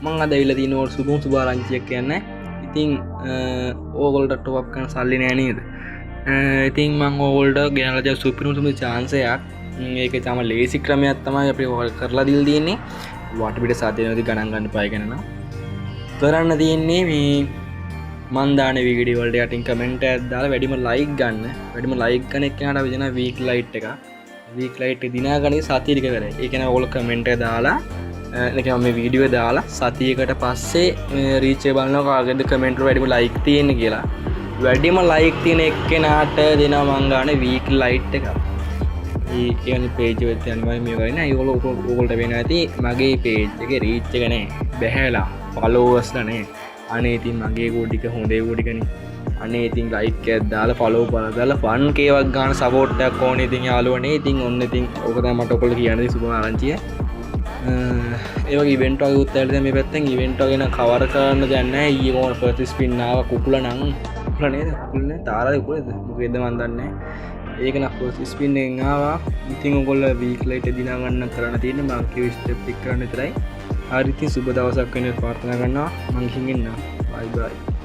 මං අද ඇවිල්ලා තියෙන ඕල් සුබ ආරංචියක් කියන්නේ. ඉතින් ඕගොල්ලන්ට ටොප් අප් කරන්න සල්ලි නෑ නේද? ඉතින් මං ඕගොල්ලන්ට ගෙනල්ලා දෙන සුපිරිම chance එකක්. මේක තමයි ලේසි ක්‍රමයක් තමයි අපි කරලා දීලා තියෙන්නේ. වටපිට සාධ්‍යනවද ගණන් ගන්න පාය ගැන නම් කරන්න තියෙන්නේ මේ මන් දාන වීඩියෝ වලට යටින් කමෙන්ට් එකක් දාලා වැඩිම ලයික් ගන්න. වැඩිම ලයික් ගන්න එක්කනට අපි දෙන වීක් ලයිට් එක. වීක් ලයිට් දිනා ගන්නේ සතිය ටික කරේ. ඒ කියන්නේ ඕගොල්ලෝ කමෙන්ට් එක දාලා එනකම් මේ වීඩියෝ දාලා සතියකට පස්සේ රීච් එක බලනවා කාගෙන්ද කමෙන්ට් වල වැඩිම ලයික් තියෙන්නේ කියලා. වැඩිම ලයික් තියෙන එක්කෙනාට දෙනවා මං ගන්න වීක් ලයිට් එක. ඒ කියන්නේ page එකට යනවා මේ වගේ නෑ. ඕගොල්ලෝට වෙනවා ඇති මගේ page එකේ reach එක නෑ. බැහැලා followers ලා නෑ. අනේ ඉතින් මගේ කෝඩික හොඳේ කෝඩිකනේ. අනේ ඉතින් like එකක් දාලා follow කරලා fun කේවක් ගන්න support එකක් ඕනේ ඉතින් යාළුවනේ. ඉතින් ඔන්න ඉතින් ඕක තමයි මට ඔයගොල්ලෝ කියන්නේ සුබ ආරංචිය. ඒ වගේ ඉවෙන්ට් වගේ උත් ඇවිල්ලා මේ පැත්තෙන් ඉවෙන්ට් වගේ නම් කවර් කරන්න දෙයක් නැහැ. ඊයේ කොහොම ෆර්ස්ට් ස්පින් ආව කුකුල නම් කුකුල නේද? කුකුල නේ තාරාද කුකුලද? මොකේද මන් දන්නේ නැහැ. ඒක නම් ෆර්ස්ට් ස්පින් එකෙන් ආවා. ඉතින් ඔයගොල්ලෝ වීක් ලයිට් දිනා ගන්න කරන්න තියෙන්නේ මම කිව්ව ස්ටෙප් ටික කරන්න විතරයි. හරි ඉතින් සුබ දවසක් වෙන්න ප්‍රාර්ථනා කරනවා. මං ගිහින් එන්නම්. බයි බයි.